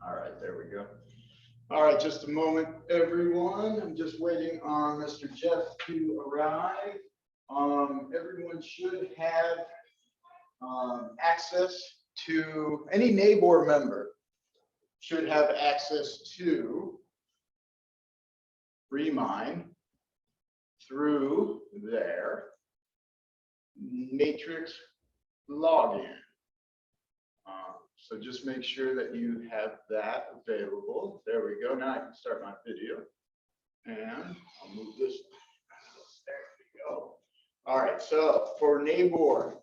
All right, there we go. All right, just a moment, everyone. I'm just waiting on Mr. Jeff to arrive. Everyone should have access to, any neighbor member should have access to Remine through their Matrix login. So just make sure that you have that available. There we go. Now I can start my video. And I'll move this. There we go. All right. So for neighbor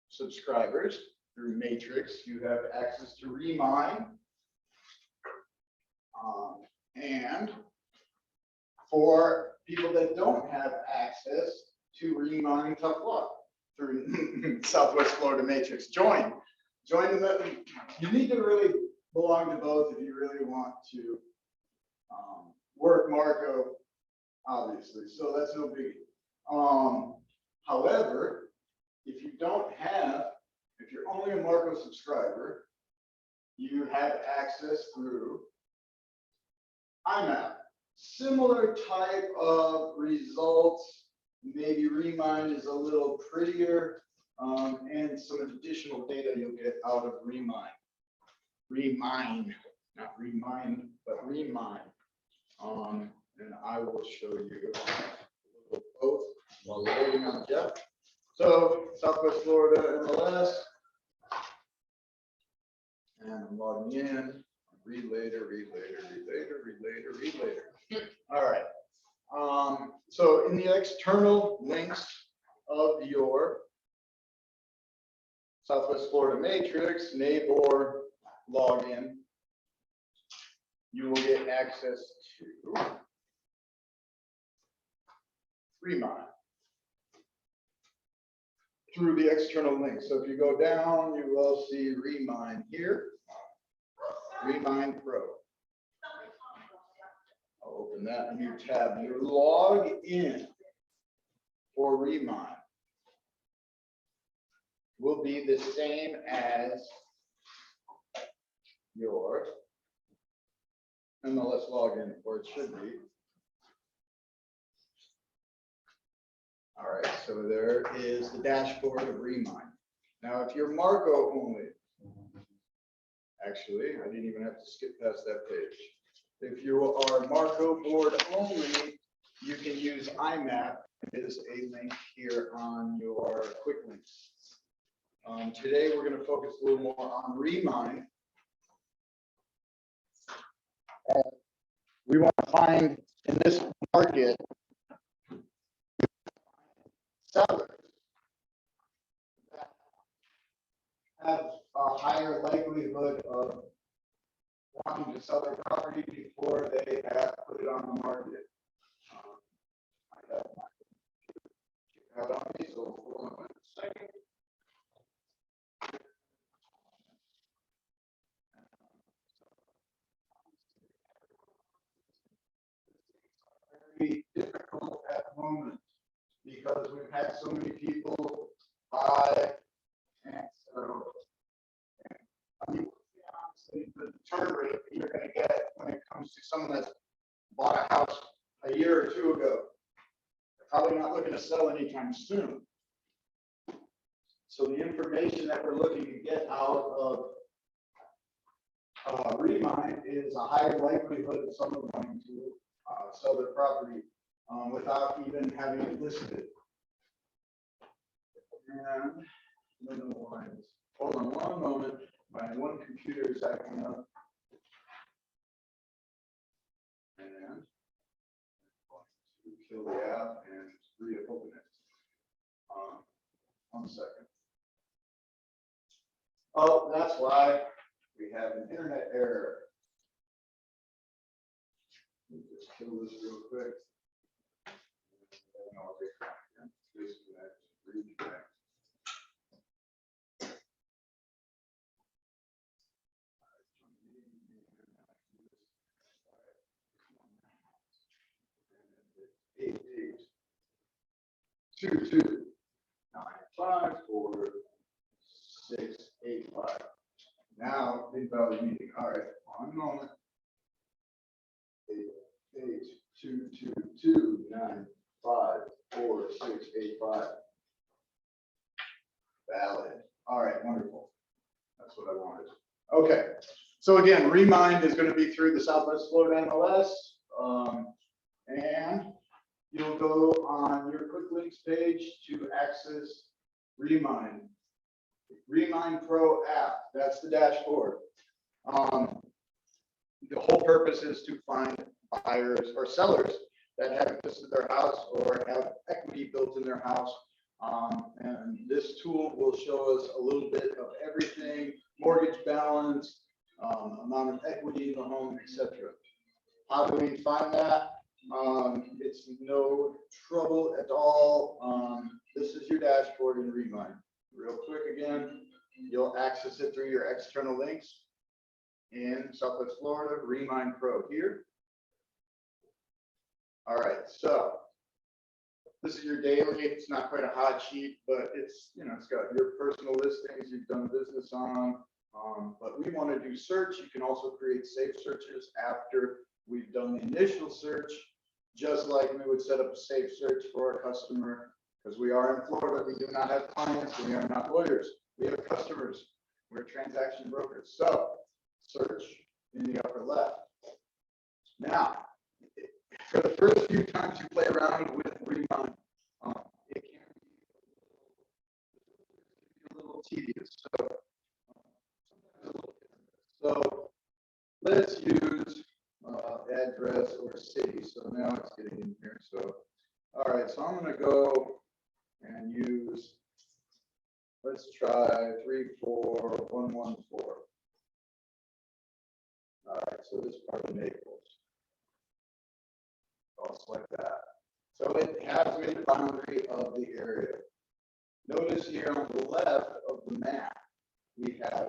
subscribers through Matrix, you have access to Remine. And for people that don't have access to Remine Tough Luck through Southwest Florida Matrix, join them. You need to really belong to both if you really want to work Marco, obviously. So that's no biggie. However, if you're only a Marco subscriber, you have access through IMAP. Similar type of results. Maybe Remine is a little prettier, and some additional data you'll get out of Remine. Remine, not Remind, but Remine. And I will show you both while we're waiting on Jeff. So Southwest Florida MLS, and I'm logging in. Read later. All right. So in the external links of your Southwest Florida Matrix neighbor login, you will get access to Remine through the external link. So if you go down, you will see Remine here, Remine Pro. I'll open that in your tab. Your log in for Remine will be the same as your MLS login, or it should be. All right, so there is the dashboard of Remine. Now, if you're Marco only, actually, I didn't even have to skip past that page. If you are Marco board only, you can use IMAP. There's a link here on your quick links. Today, we're going to focus a little more on Remine. We want to find in this market sellers that have a higher likelihood of wanting to sell their property before they have put it on the market. I have my computer on me, so hold on a second. Very difficult at the moment because we've had so many people buy, and so I mean, honestly, the turn rate that you're going to get when it comes to someone that's bought a house a year or two ago, they're probably not looking to sell anytime soon. So the information that we're looking to get out of Remine is a higher likelihood of someone wanting to sell their property without even having it listed. And minimize. Hold on one moment. My one computer is acting up. And I'm going to kill the app and reopen it. 1 second. Oh, that's why we have an internet error. Let me just kill this real quick. Disconnect, reconnect. Eight, 2, 2, 9, 5, 4, 6, 8, 5. Now, invalid meeting. All right, one moment. 88222954685. Valid. All right, wonderful. That's what I wanted. Okay, so again, Remind is going to be through the Southwest Florida MLS, and you'll go on your quick links page to access Remine. Remine Pro app. That's the dashboard. The whole purpose is to find buyers or sellers that haven't listed their house or have equity built in their house. And this tool will show us a little bit of everything: mortgage balance, amount of equity in the home, etc. How do we find that? It's no trouble at all. This is your dashboard in Remine. Real quick again, you'll access it through your external links in Southwest Florida, Remine Pro here. All right, so this is your daily. It's not quite a hot sheet, but it's, you know, it's got your personal listings you've done business on. But we want to do search. You can also create safe searches after we've done the initial search, just like we would set up a safe search for our customer. Because we are in Florida, we do not have clients, we are not lawyers. We have customers. We're transaction brokers. So search in the upper left. Now, for the first few times you play around with Remine, it can be a little tedious. So let's use address or city. So now it's getting in here. So, all right, so I'm going to go and use, let's try 34114. All right, so this part of Naples. I'll select that. So it has made the boundary of the area. Notice here on the left of the map, we have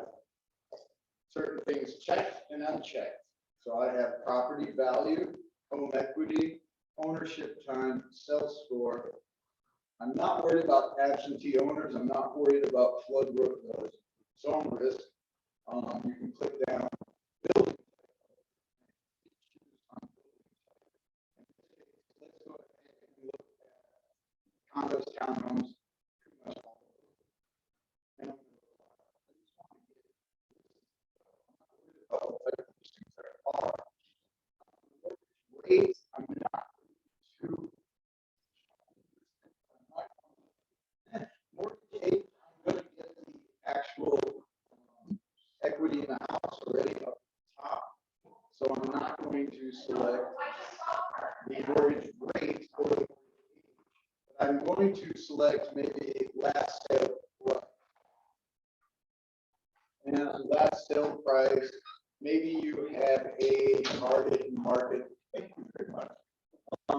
certain things checked and unchecked. So I have property value, home equity, ownership time, sell score. I'm not worried about absentee owners. I'm not worried about flood zone risk. You can click down building. Let's go ahead and look at condos, townhomes, and rates. I'm not too mortgage. I'm going to get the actual equity in the house already up top. So I'm not going to select the mortgage rate or the I'm going to select maybe last sale price. And last sale price, maybe you have a target market. Thank you very much.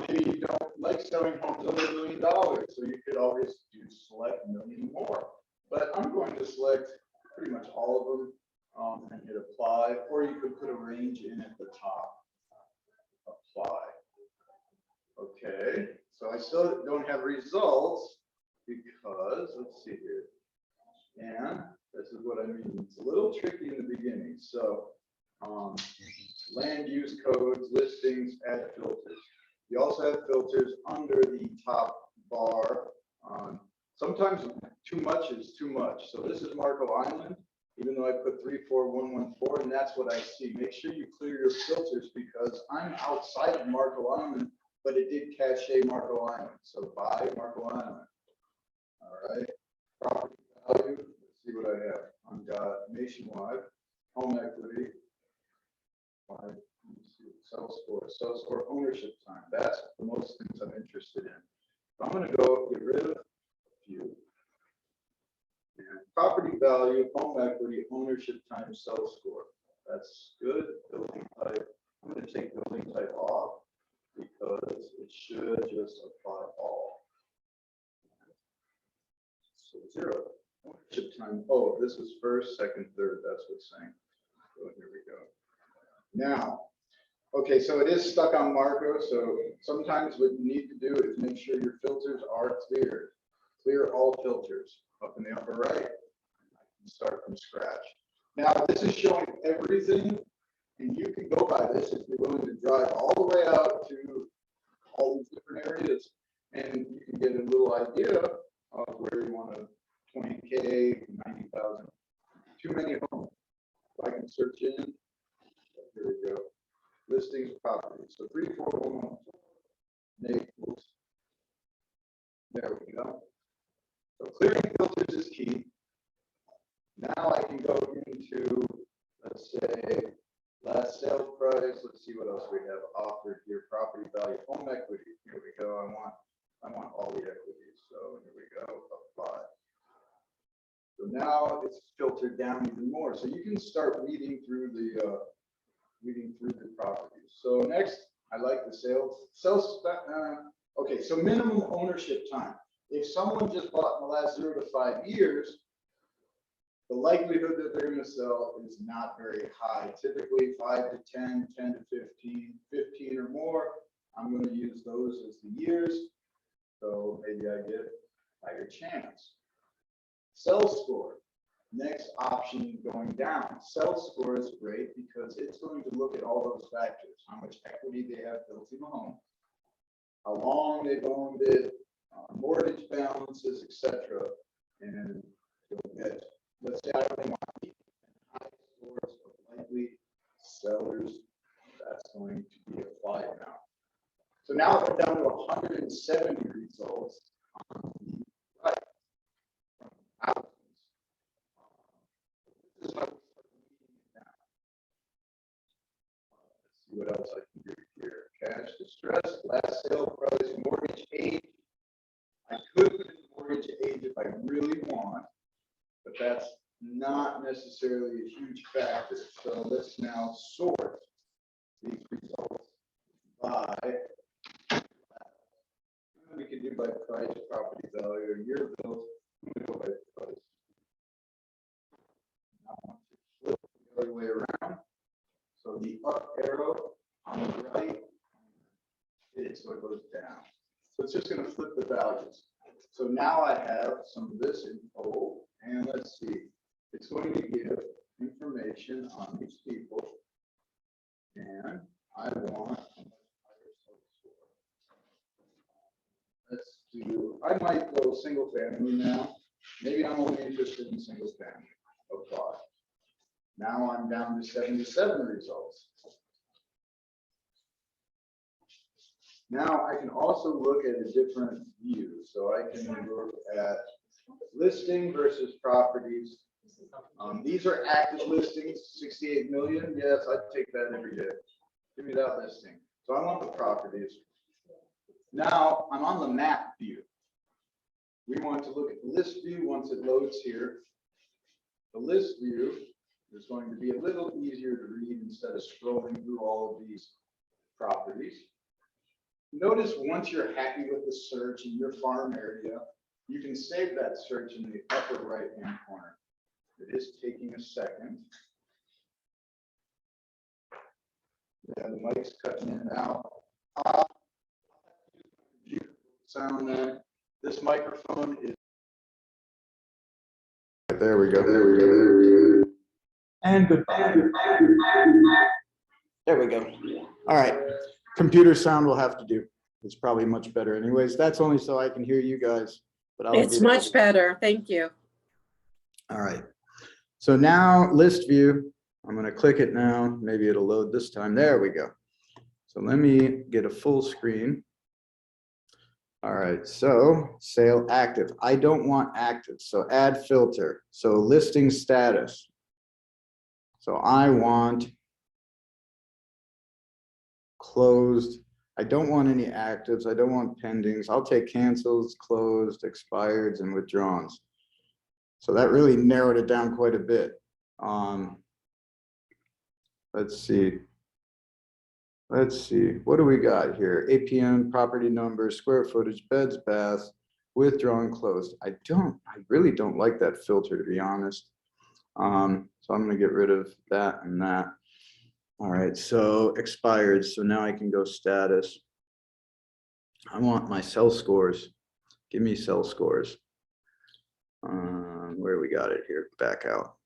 Maybe you don't like selling homes over $1 million, so you could always do select $1 million more. But I'm going to select pretty much all of them and hit apply, or you could put a range in at the top. Apply. Okay, so I still don't have results because, let's see here. And this is what I mean. It's a little tricky in the beginning. So land use codes, listings, add filters. You also have filters under the top bar. Sometimes too much is too much. So this is Marco Island, even though I put 34114, and that's what I see. Make sure you clear your filters because I'm outside of Marco Island, but it did cache Marco Island. So buy Marco Island. All right. Property value. Let's see what I have. I've got nationwide, home equity, sell score, ownership time. That's the most things I'm interested in. I'm going to go get rid of a few. And property value, home equity, ownership time, sell score. That's good. Building type. I'm going to take building type off because it should just apply all. So 0. Ownership time. Oh, this is first, second, third. That's what's saying. So here we go. Now, okay, so it is stuck on Marco. So sometimes what you need to do is make sure your filters are cleared. Clear all filters up in the upper right. I can start from scratch. Now, this is showing everything, and you can go by this if you're willing to drive all the way out to all these different areas, and you can get a little idea of where you want to 20K, 90,000. Too many homes. I can search in. Here we go. Listings properties. So 341 Naples. There we go. So clearing filters is key. Now I can go into, let's say, last sale price. Let's see what else we have offered here. Property value, home equity. Here we go. I want all the equities. So here we go. Apply. So now it's filtered down even more. So you can start reading through the properties. So next, I like the sales. Okay, so minimum ownership time. If someone just bought in the last 0 to 5 years, the likelihood that they're going to sell is not very high. Typically 5 to 10, 10 to 15, 15 or more. I'm going to use those as the years. So maybe I get a higher chance. Sell score. Next option going down. Sell score is great because it's going to look at all those factors. How much equity they have built in the home, how long they've owned it, mortgage balances, etc. And you'll get, let's say I only want the high scores of likely sellers. That's going to be applied now. So now we're down to 170 results on the right. This is how we start reading it now. Let's see what else I can do here. Cash distress, last sale price, mortgage age. I could put in mortgage age if I really want, but that's not necessarily a huge factor. So let's now sort these results by, we can do by price, property value, or year built. I'm going to go by price. I want to flip the other way around. So the up arrow on the right, so it goes down. So it's just going to flip the values. So now I have some of this info, and let's see. It's going to give information on these people, and I want a higher score. Let's do, I might go single family now. Maybe I'm only interested in single family. Apply. Now I'm down to 77 results. Now I can also look at a different view. So I can look at listing versus properties. These are active listings, 68 million. Yes, I'd take that every day. Give me that listing. So I want the properties. Now I'm on the map view. We want to look at the list view once it loads here. The list view is going to be a little easier to read instead of scrolling through all of these properties. Notice once you're happy with the search in your farm area, you can save that search in the upper right-hand corner. It is taking a second. Yeah, the mic's cutting in and out. Sound there. This microphone is. There we go. There we go. And goodbye. There we go. All right. Computer sound will have to do. It's probably much better anyways. That's only so I can hear you guys. But it's much better. Thank you. All right. So now list view. I'm going to click it now. Maybe it'll load this time. There we go. So let me get a full screen. All right. So sale active. I don't want active. So add filter. So listing status. So I want closed. I don't want any actives. I don't want pendings. I'll take cancels, closed, expireds, and withdrawns. So that really narrowed it down quite a bit. Let's see. Let's see. What do we got here? APM, property number, square footage, beds, baths, withdrawn, closed. I really don't like that filter, to be honest. So I'm going to get rid of that and that. All right, so expired. So now I can go status. I want my sell scores. Give me sell scores. Where we got it here? Back out.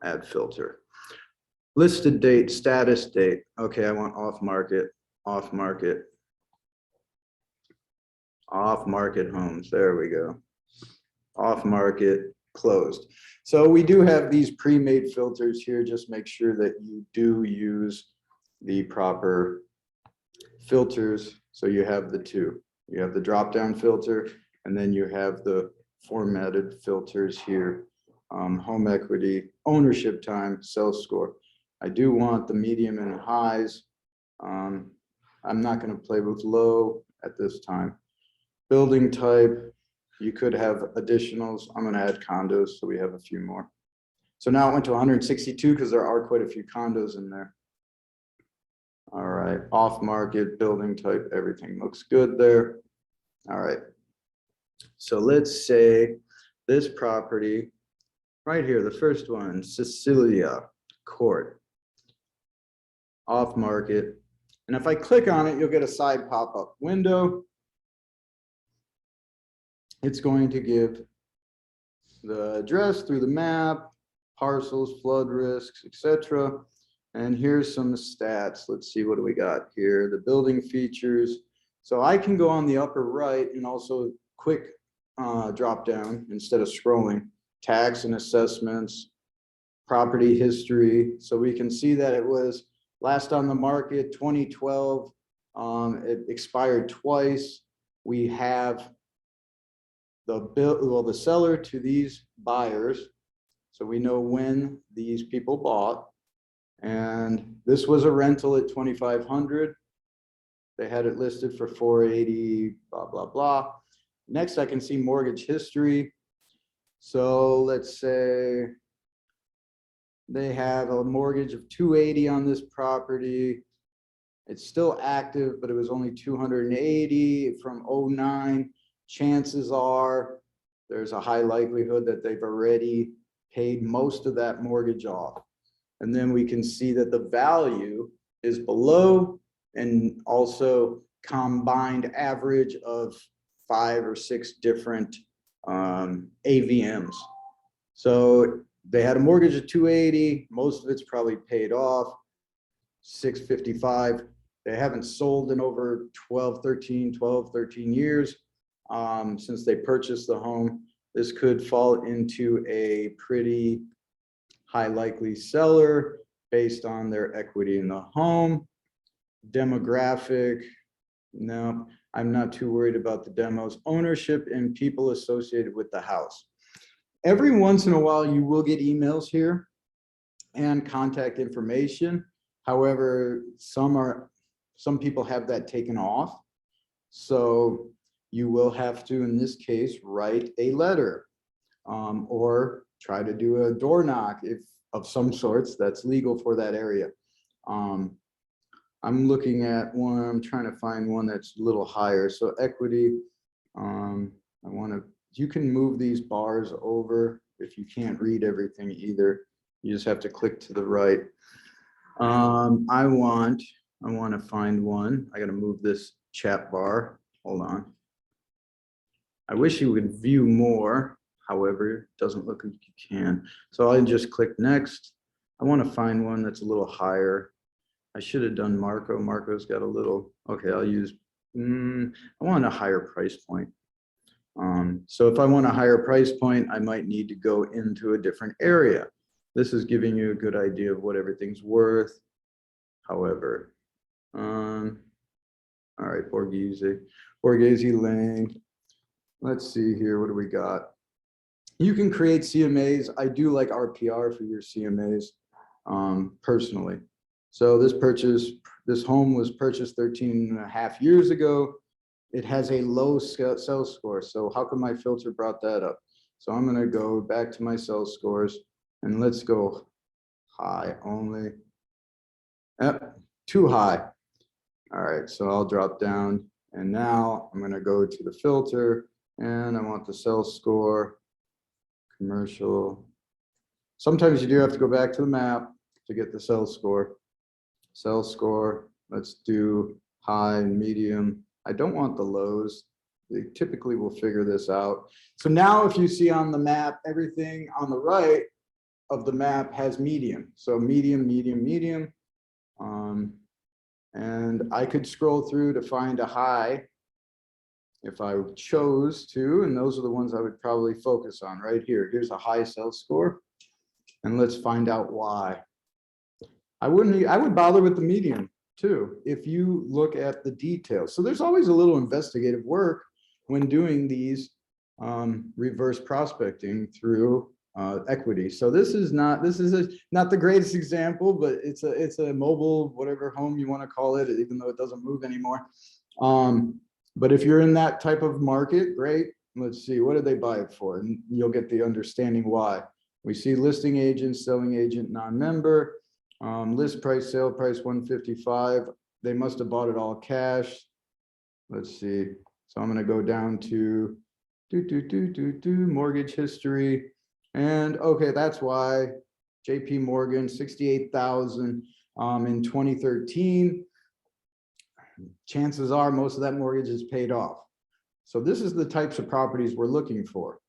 add filter. Listed date, status date. Okay, I want off market, off market. Off market homes, there we go. Off market, closed. So we do have these pre-made filters here. Just make sure that you do use the proper filters. So you have the two. You have the drop-down filter, and then you have the formatted filters here. Home equity, ownership time, sales score. I do want the medium and highs. I'm not going to play with low at this time. Building type, you could have additionals. I'm going to add condos, so we have a few more. So now it went to 162 because there are quite a few condos in there. All right, off market, building type, everything looks good there. All right. So let's say this property right here, the first one, Cecilia Court, off market. And if I click on it, you'll get a side pop-up window. It's going to give the address through the map, parcels, flood risks, etc. And here's some stats. Let's see, what do we got here? The building features. So I can go on the upper right and also quick drop down instead of scrolling. Tax and assessments, property history. So we can see that it was last on the market 2012. It expired twice. We have the seller to these buyers. So we know when these people bought. And this was a rental at 2,500. They had it listed for 480, blah, blah, blah. Next, I can see mortgage history. So let's say they have a mortgage of 280 on this property. It's still active, but it was only 280 from 09. Chances are there's a high likelihood that they've already paid most of that mortgage off. And then we can see that the value is below, and also combined average of 5 or 6 different AVMs. So they had a mortgage of 280, most of it's probably paid off, 655. They haven't sold in over 12, 13 years since they purchased the home. This could fall into a pretty high likely seller based on their equity in the home. Demographic, no, I'm not too worried about the demos. Ownership and people associated with the house. Every once in a while, you will get emails here and contact information. However, some people have that taken off. So you will have to, in this case, write a letter or try to do a door knock if of some sorts that's legal for that area. I'm looking at one, I'm trying to find one that's a little higher. So equity, you can move these bars over if you can't read everything either. You just have to click to the right. I want to find one. I got to move this chat bar. Hold on. I wish you would view more. However, it doesn't look like you can. So I'll just click next. I want to find one that's a little higher. I should have done Marco. Marco's got a little, okay, I'll use, I want a higher price point. So if I want a higher price point, I might need to go into a different area. This is giving you a good idea of what everything's worth. However, all right, Borghese Lane. Let's see here, what do we got? You can create CMAs. I do like RPR for your CMAs personally. So this home was purchased 13.5 years ago. It has a low sales score. So how come my filter brought that up? So I'm gonna go back to my sales scores and let's go high only. Too high. All right, so I'll drop down and now I'm gonna go to the filter and I want the sales score, commercial. Sometimes you do have to go back to the map to get the sales score. Sales score, let's do high and medium. I don't want the lows. They typically will figure this out. So now if you see on the map, everything on the right of the map has medium. So medium, medium, medium. And I could scroll through to find a high if I chose to, and those are the ones I would probably focus on right here. Here's a high sell score. And let's find out why. I would bother with the medium too, if you look at the details. So there's always a little investigative work when doing these reverse prospecting through equity. So this is not the greatest example, but it's a mobile, whatever home you want to call it, even though it doesn't move anymore. But if you're in that type of market, great. Let's see, what did they buy it for? And you'll get the understanding why. We see listing agent, selling agent, non-member, list price, sale price 155. They must have bought it all cash. Let's see. So I'm going to go down to mortgage history. And okay, that's why JP Morgan, 68,000 in 2013. Chances are most of that mortgage is paid off. So this is the types of properties we're looking for.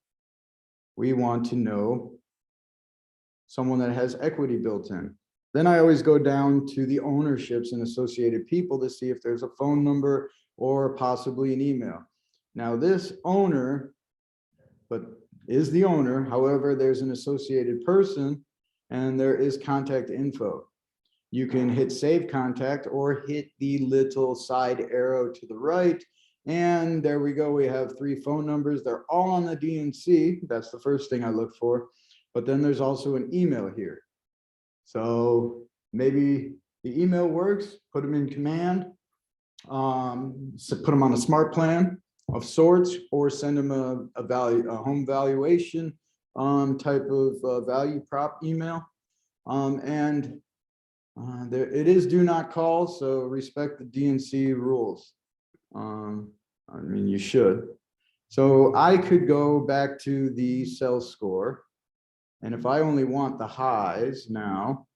We want to know someone that has equity built in. Then I always go down to the ownerships and associated people to see if there's a phone number or possibly an email. Now this owner, but is the owner, however, there's an associated person and there is contact info. You can hit save contact or hit the little side arrow to the right. And there we go. We have 3 phone numbers. They're all on the DNC. That's the first thing I look for. But then there's also an email here. So maybe the email works, put them in command, so put them on a smart plan of sorts, or send them a home valuation type of value prop email. There it is do not call, so respect the DNC rules. I mean, you should. So I could go back to the sell score. And if I only want the highs now,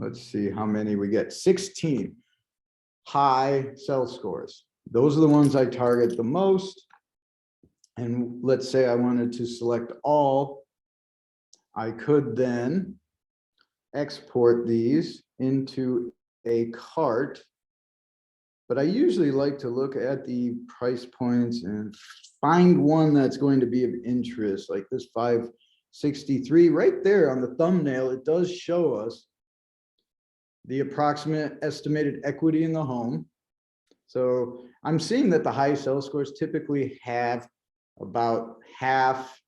let's see how many we get. 16 high sell scores. Those are the ones I target the most. And let's say I wanted to select all. I could then export these into a cart. But I usually like to look at the price points and find one that's going to be of interest, like this 563 right there on the thumbnail. It does show us the approximate estimated equity in the home. So I'm seeing that the high sell scores typically have about half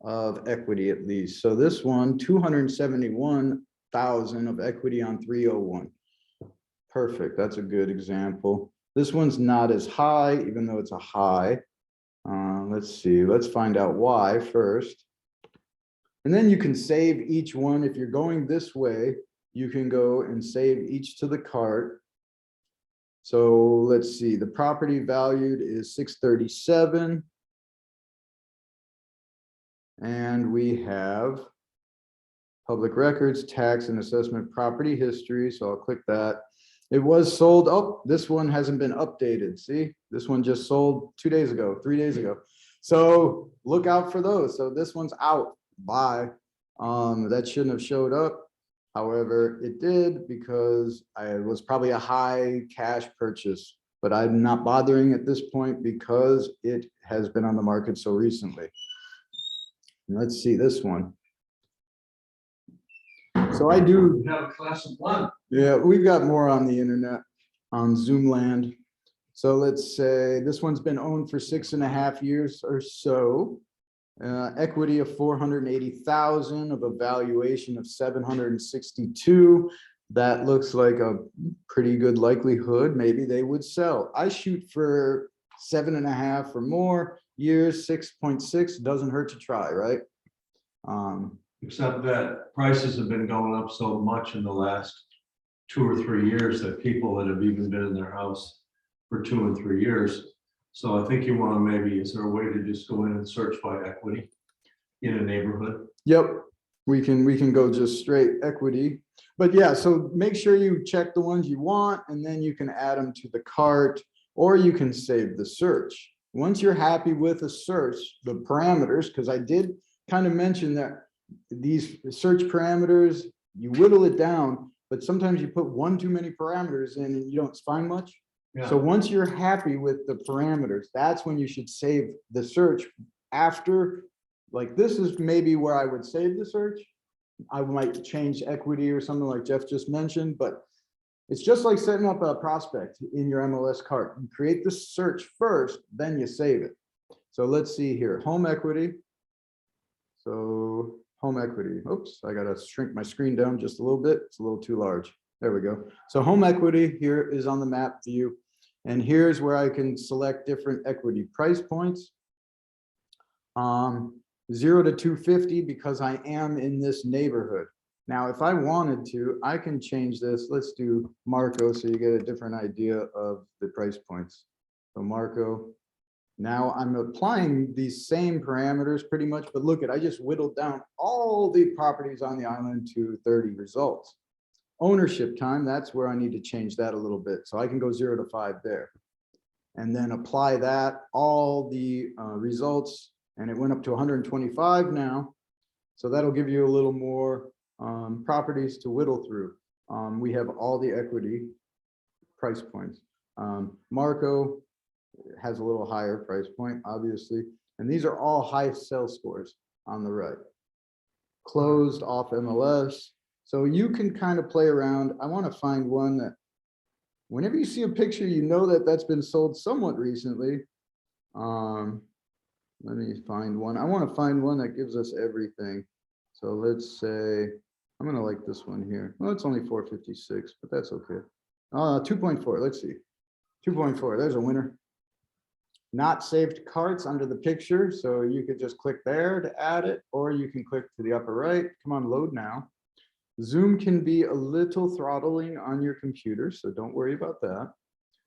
of equity at least. So this one, 271,000 of equity on 301. Perfect. That's a good example. This one's not as high, even though it's a high. Let's see. Let's find out why first. And then you can save each one. If you're going this way, you can go and save each to the cart. So let's see. The property valued is 637. And we have public records, tax and assessment, property history. So I'll click that. It was sold. Oh, this one hasn't been updated. See, this one just sold 2 days ago, 3 days ago. So look out for those. So this one's out. Bye. That shouldn't have showed up. However, it did because it was probably a high cash purchase, but I'm not bothering at this point because it has been on the market so recently. Let's see this one. So I do have a class of 1. Yeah, we've got more on the internet on Zoomland. So let's say this one's been owned for 6.5 years or so. Equity of 480,000 of a valuation of 762. That looks like a pretty good likelihood. Maybe they would sell. I shoot for 7.5 or more years. 6.6 doesn't hurt to try, right? Except that prices have been going up so much in the last 2 or 3 years that people that have even been in their house for 2 and 3 years. So I think you want to maybe, is there a way to just go in and search by equity in a neighborhood? Yep, we can go just straight equity. But yeah, so make sure you check the ones you want and then you can add them to the cart or you can save the search. Once you're happy with a search, the parameters, because I did kind of mention that these search parameters, you whittle it down, but sometimes you put one too many parameters in and you don't find much. So Yeah, once you're happy with the parameters, that's when you should save the search after, like, this is maybe where I would save the search. I might change equity or something like Jeff just mentioned, but it's just like setting up a prospect in your MLS cart. You create the search first, then you save it. So let's see here, home equity. So home equity, oops, I gotta shrink my screen down just a little bit. It's a little too large. There we go. So home equity here is on the map view. And here's where I can select different equity price points. 0 to 250 because I am in this neighborhood. Now, if I wanted to, I can change this. Let's do Marco so you get a different idea of the price points. So Marco, now I'm applying these same parameters pretty much, but look at, I just whittled down all the properties on the island to 30 results. Ownership time, that's where I need to change that a little bit. So I can go 0 to 5 there. And then apply that, all the results, and it went up to 125 now. So that'll give you a little more properties to whittle through. We have all the equity price points. Marco has a little higher price point, obviously, and these are all high sales scores on the right. Closed off MLS. So you can kind of play around. I want to find one that whenever you see a picture, you know that that's been sold somewhat recently. Let me find one. I want to find one that gives us everything. So let's say, I'm going to like this one here. Well, it's only 456, but that's okay. 2.4, let's see. 2.4, there's a winner. Not saved carts under the picture. So you could just click there to add it, or you can click to the upper right. Come on, load now. Zoom can be a little throttling on your computer, so don't worry about that.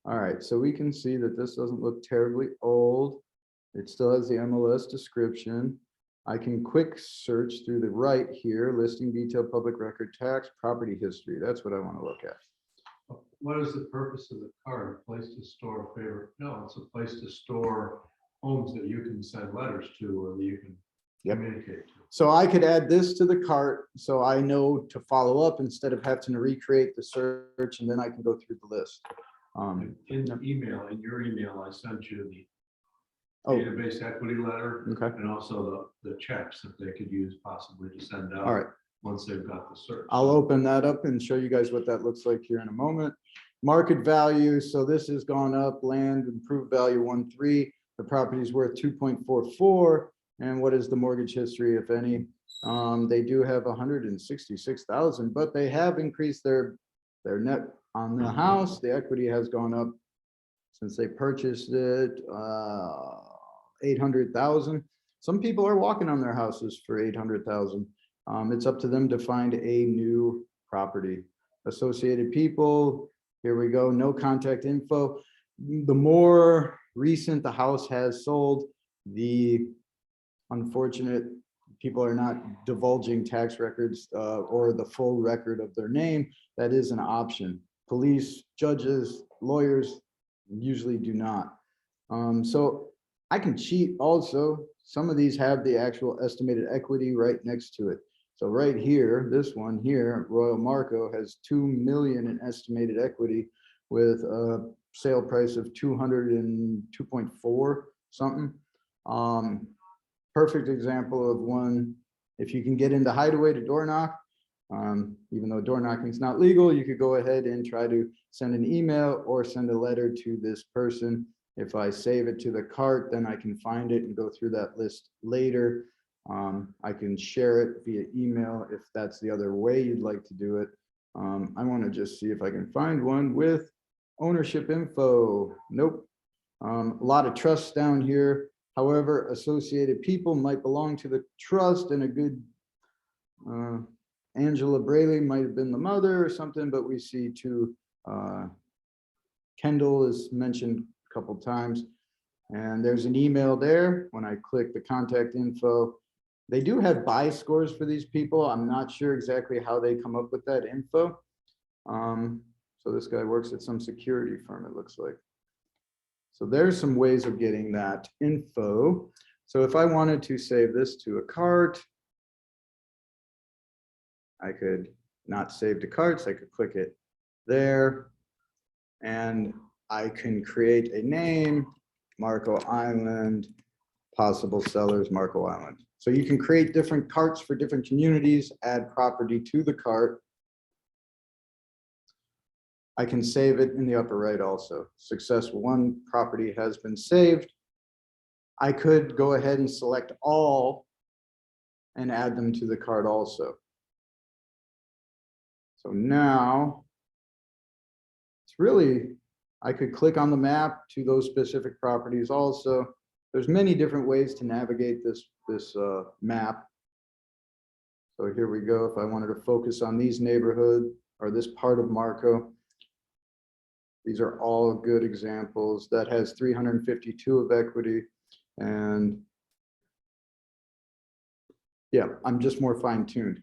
All right, so we can see that this doesn't look terribly old. It still has the MLS description. I can quick search through the right here, listing detail, public record, tax, property history. That's what I want to look at. what is the purpose of the card? A place to store favorite? No, it's a place to store homes that you can send letters to or that you can communicate to. So I could add this to the cart so I know to follow up instead of having to recreate the search, and then I can go through the list. In the email, in your email, I sent you the Oh, database equity letter okay. and also the checks that they could use possibly to send out. All right. Once they've got the search. I'll open that up and show you guys what that looks like here in a moment. Market value. So this has gone up. Land improved value 1.3. The property is worth 2.44. And what is the mortgage history, if any? They do have 166,000, but they have increased their net on the house. The equity has gone up since they purchased it, 800,000. Some people are walking on their houses for 800,000. It's up to them to find a new property. Associated people, here we go, no contact info. The more recent the house has sold, the unfortunate people are not divulging tax records or the full record of their name. That is an option. Police, judges, lawyers usually do not. So I can cheat also. Some of these have the actual estimated equity right next to it. So right here, this one here, Royal Marco has 2 million in estimated equity with a sale price of 202.4 something. Perfect example of one. If you can get into Hideaway to door knock, even though door knocking is not legal, you could go ahead and try to send an email or send a letter to this person. If I save it to the cart, then I can find it and go through that list later. I can share it via email if that's the other way you'd like to do it. I want to just see if I can find one with ownership info. Nope. A lot of trusts down here. However, associated people might belong to the trust, and a good Angela Braley might have been the mother or something, but we see two. Kendall is mentioned a couple times, and there's an email there. When I click the contact info, they do have buy scores for these people. I'm not sure exactly how they come up with that info. So this guy works at some security firm, it looks like. So there's some ways of getting that info. So if I wanted to save this to a cart, I could not save to carts. I could click it there. And I can create a name, Marco Island, possible sellers, Marco Island. So you can create different carts for different communities, add property to the cart. I can save it in the upper right also. Successful, one property has been saved. I could go ahead and select all and add them to the cart also. So now it's really, I could click on the map to those specific properties also. There's many different ways to navigate this map. So here we go. If I wanted to focus on these neighborhoods or this part of Marco, these are all good examples. That has 352 of equity. And yeah, I'm just more fine-tuned.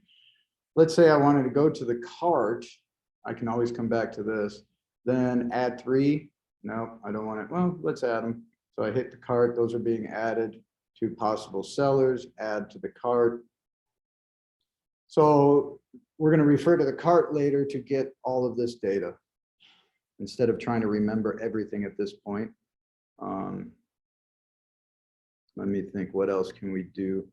Let's say I wanted to go to the cart. I can always come back to this. Then add 3. No, I don't want it. Well, let's add them. So I hit the cart. Those are being added to possible sellers. Add to the cart. So we're going to refer to the cart later to get all of this data instead of trying to remember everything at this point. Let me think, what else can we do?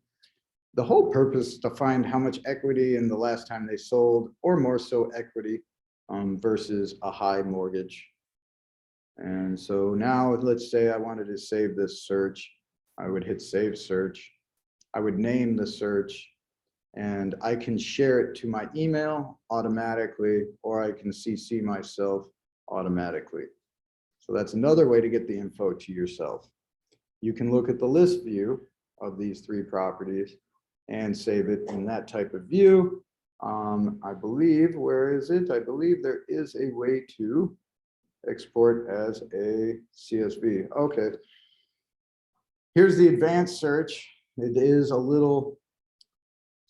The whole purpose is to find how much equity in the last time they sold, or more so equity versus a high mortgage. And so now let's say I wanted to save this search. I would hit save search. I would name the search and I can share it to my email automatically, or I can CC myself automatically. So that's another way to get the info to yourself. You can look at the list view of these 3 properties and save it in that type of view. I believe, where is it? I believe there is a way to export as a CSV. Okay. Here's the advanced search. It is a little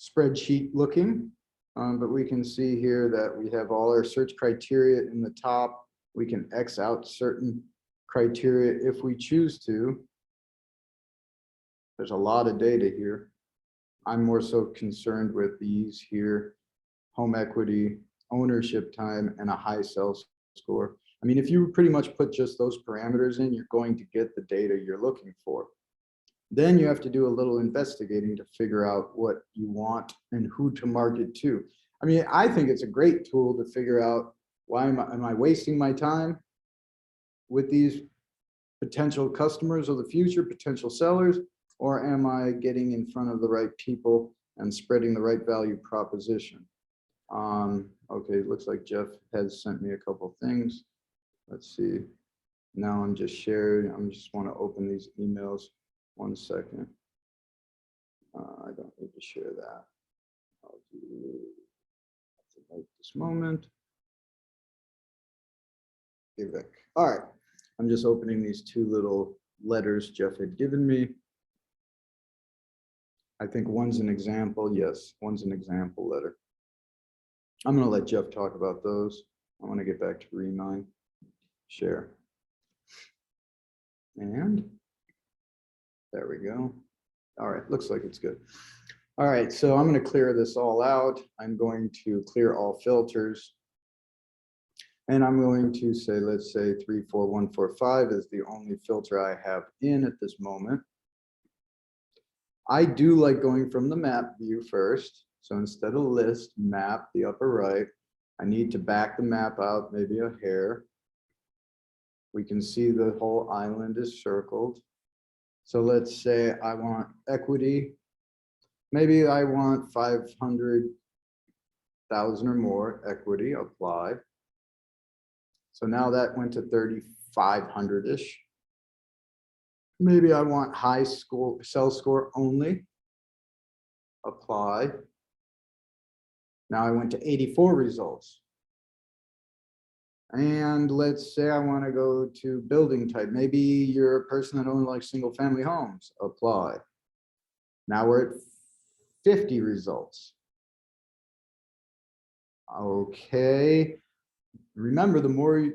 spreadsheet looking, but we can see here that we have all our search criteria in the top. We can X out certain criteria if we choose to. There's a lot of data here. I'm more so concerned with these here: home equity, ownership time, and a high sales score. I mean, if you pretty much put just those parameters in, you're going to get the data you're looking for. Then you have to do a little investigating to figure out what you want and who to market to. I mean, I think it's a great tool to figure out, why am I wasting my time with these potential customers of the future, potential sellers, or am I getting in front of the right people and spreading the right value proposition? Okay, it looks like Jeff has sent me a couple things. Let's see. Now I'm just sharing. I just want to open these emails. 1 second. I don't need to share that. I'll do that at this moment. Vivek. All right. I'm just opening these 2 little letters Jeff had given me. I think one's an example. Yes, one's an example letter. I'm going to let Jeff talk about those. I want to get back to Remine. Share. And there we go. All right, looks like it's good. All right, so I'm going to clear this all out. I'm going to clear all filters. And I'm going to say, let's say 34145 is the only filter I have in at this moment. I do like going from the map view first. So instead of list, map, the upper right, I need to back the map out maybe a hair. We can see the whole island is circled. So let's say I want equity. Maybe I want 500,000 or more equity, apply. So now that went to 3,500-ish. Maybe I want high score, sell score only, apply. Now I went to 84 results. And let's say I want to go to building type. Maybe you're a person that owns like single family homes, apply. Now we're at 50 results. Okay. Remember, the more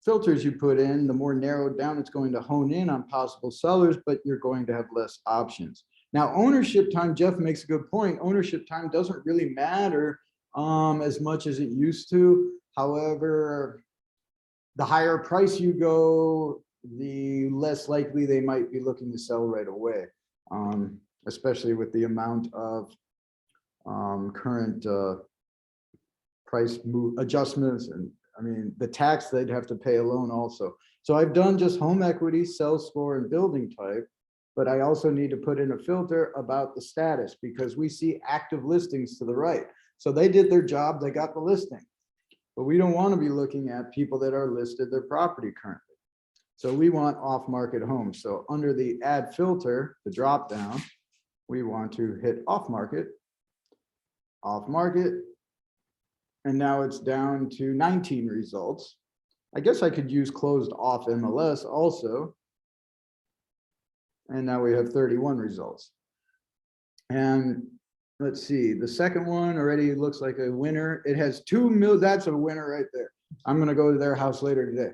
filters you put in, the more narrowed down it's going to hone in on possible sellers, but you're going to have less options. Now, ownership time, Jeff makes a good point. Ownership time doesn't really matter as much as it used to. However, the higher price you go, the less likely they might be looking to sell right away. Especially with the amount of current price move adjustments, and I mean, the tax they'd have to pay alone also. So I've done just home equity, sell score, and building type, but I also need to put in a filter about the status because we see active listings to the right. So they did their job, they got the listing. But we don't want to be looking at people that are listed their property currently. So we want off-market homes. So under the add filter, the drop down, we want to hit off-market, off-market, and now it's down to 19 results. I guess I could use closed off MLS also. And now we have 31 results. And let's see, the second one already looks like a winner. It has 2 million, that's a winner right there. I'm gonna go to their house later today.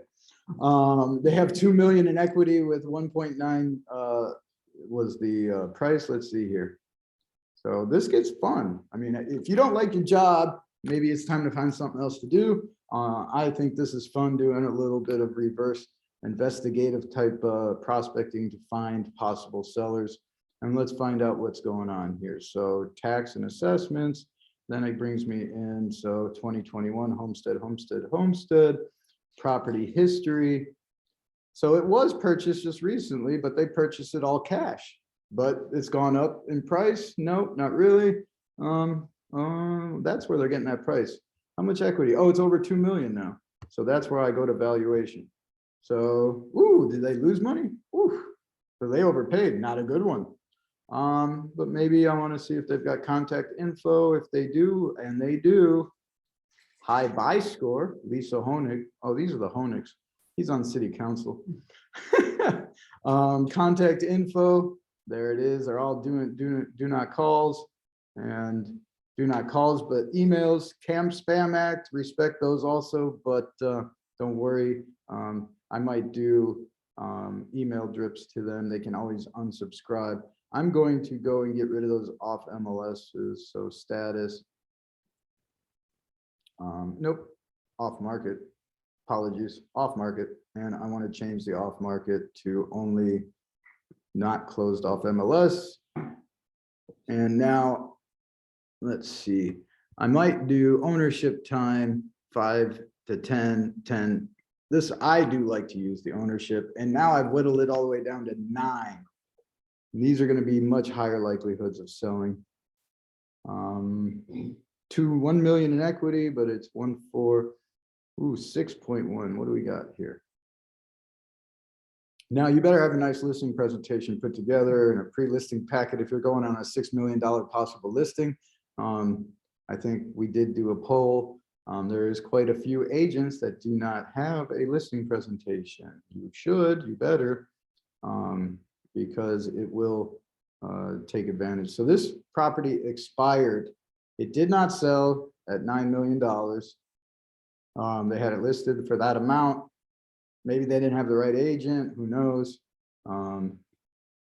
They have 2 million in equity with 1.9 was the price. Let's see here. So this gets fun. I mean, if you don't like your job, maybe it's time to find something else to do. I think this is fun doing a little bit of reverse investigative type prospecting to find possible sellers. And let's find out what's going on here. So tax and assessments, then it brings me in. So 2021 homestead, property history. So it was purchased just recently, but they purchased it all cash. But it's gone up in price? Nope, not really. That's where they're getting that price. How much equity? Oh, it's over 2 million now. So that's where I go to valuation. So, ooh, did they lose money? Ooh, so they overpaid, not a good one. But maybe I want to see if they've got contact info. If they do, and they do, high buy score, Lisa Honig. Oh, these are the Honigs. He's on city council. Contact info, there it is. They're all doing do not calls and do not calls, but emails, CAM Spam Act, respect those also, but don't worry. I might do email drips to them. They can always unsubscribe. I'm going to go and get rid of those off MLSs. So status, nope, off market, apologies, off market. And I want to change the off market to only not closed off MLS. And now let's see, I might do ownership time 5 to 10, 10. This, I do like to use the ownership, and now I've whittled it all the way down to 9. These are going to be much higher likelihoods of selling. 1 million in equity, but it's 6.1. What do we got here? Now you better have a nice listing presentation put together and a pre-listing packet if you're going on a $6 million possible listing. I think we did do a poll. There is quite a few agents that do not have a listing presentation. You should, you better, because it will take advantage. So this property expired. It did not sell at $9 million. They had it listed for that amount. Maybe they didn't have the right agent, who knows?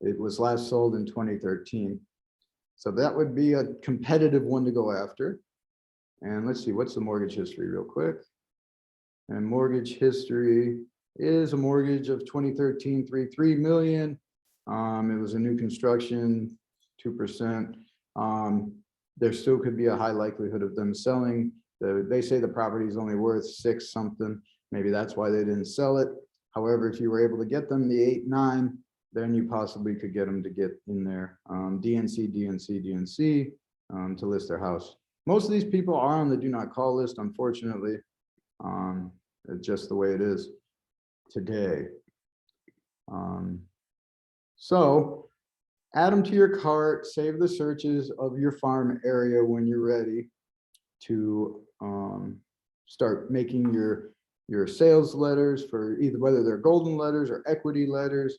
It was last sold in 2013. So that would be a competitive one to go after. And let's see, what's the mortgage history real quick? And mortgage history is a mortgage of 2013, 3 million. It was a new construction, 2%. There still could be a high likelihood of them selling. They say the property is only worth 6 something. Maybe that's why they didn't sell it. However, if you were able to get them the 8, 9, then you possibly could get them to get in there. DNC to list their house. Most of these people are on the do not call list, unfortunately. It's just the way it is today. So add them to your cart, save the searches of your farm area when you're ready to start making your sales letters for either whether they're golden letters or equity letters.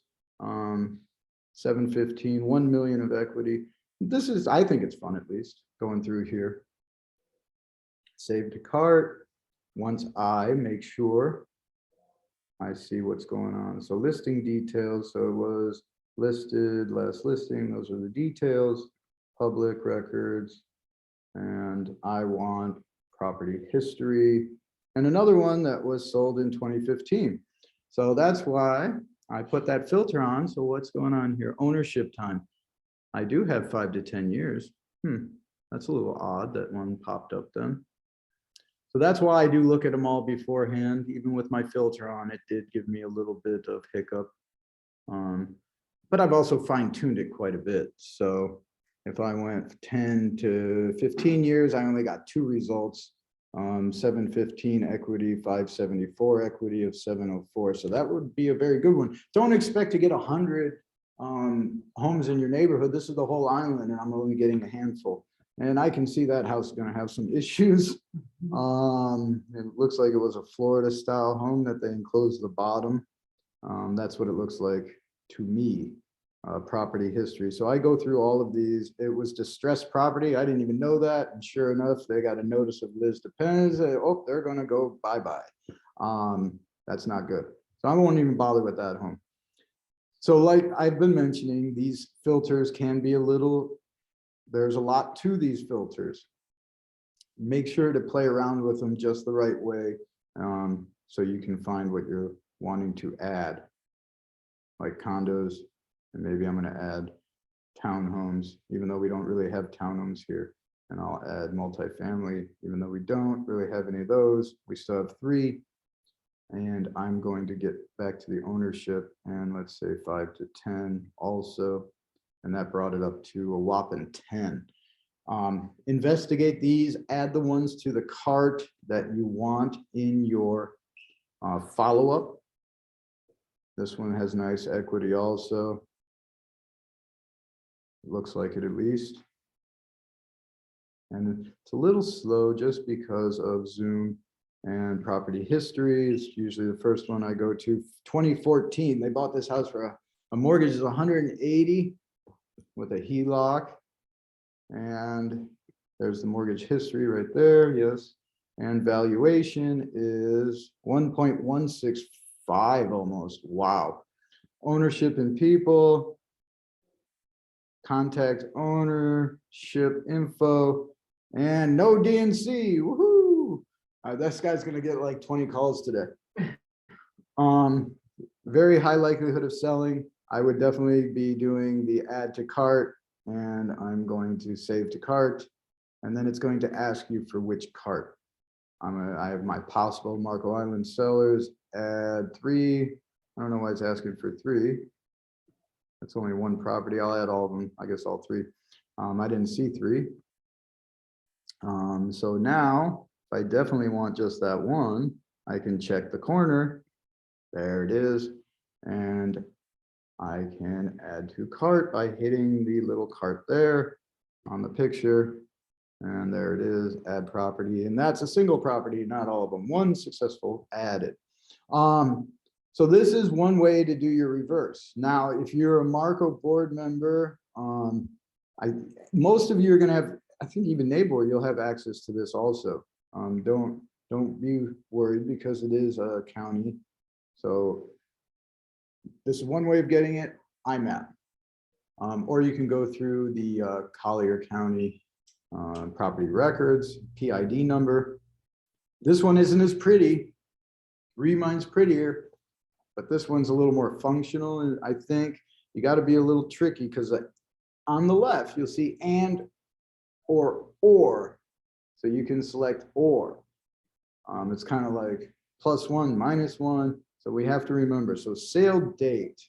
715, 1 million of equity. This is, I think it's fun, at least going through here. Save to cart. Once I make sure I see what's going on. So listing details. So it was listed, last listing. Those are the details. Public records. And I want property history and another one that was sold in 2015. So that's why I put that filter on. So what's going on here? Ownership time. I do have 5 to 10 years. That's a little odd that one popped up then. So that's why I do look at them all beforehand. Even with my filter on, it did give me a little bit of hiccup. But I've also fine-tuned it quite a bit. So if I went 10 to 15 years, I only got 2 results. 715 equity, 574 equity of 704. So that would be a very good one. Don't expect to get 100 homes in your neighborhood. This is the whole island, and I'm only getting a handful. And I can see that house is going to have some issues. It looks like it was a Florida style home that they enclosed the bottom. That's what it looks like to me. Property history. So I go through all of these. It was distressed property. I didn't even know that. And sure enough, they got a notice of Liz Depends. Oh, they're going to go bye-bye. That's not good. So I won't even bother with that home. So like I've been mentioning, these filters can be a little, there's a lot to these filters. Make sure to play around with them just the right way, so you can find what you're wanting to add, like condos. And maybe I'm going to add townhomes, even though we don't really have townhomes here. And I'll add multifamily, even though we don't really have any of those. We still have 3. And I'm going to get back to the ownership and let's say 5 to 10 also. And that brought it up to a whopping 10. Investigate these, add the ones to the cart that you want in your follow-up. This one has nice equity also. Looks like it at least. And it's a little slow just because of Zoom and property history is usually the first one I go to. 2014, they bought this house for a mortgage is 180 with a HELOC. And there's the mortgage history right there, yes. And valuation is 1.165 almost, wow. Ownership and people. Contact ownership info and no DNC. Woohoo! This guy's gonna get like 20 calls today. Very high likelihood of selling. I would definitely be doing the add to cart, and I'm going to save to cart, and then it's going to ask you for which cart. I have my possible Marco Island sellers, add 3. I don't know why it's asking for 3. It's only 1 property. I'll add all of them. I guess all 3. I didn't see 3. So now, if I definitely want just that one, I can check the corner. There it is. And I can add to cart by hitting the little cart there on the picture. And there it is, add property. And that's a single property, not all of them. 1 successful added. So this is one way to do your reverse. Now, if you're a Marco board member, most of you are going to have, I think even neighbor, you'll have access to this also. Don't be worried because it is a county. So this is one way of getting it, IMAP. Or you can go through the Collier County property records, PID number. This one isn't as pretty. Remine's prettier. But this one's a little more functional, and I think you got to be a little tricky because on the left you'll see and or. So you can select or. It's kind of like +1, -1. So we have to remember. So sale date.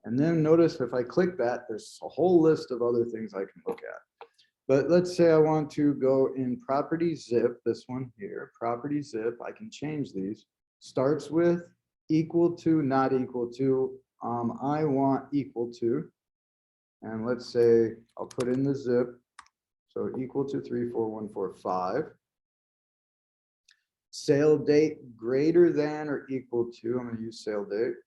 And then notice if I click that, there's a whole list of other things I can look at. But let's say I want to go in property zip, this one here, property zip. I can change these. Starts with equal to, not equal to. I want equal to, and let's say I'll put in the zip. So equal to 34145. Sale date greater than or equal to, I'm going to use sale date.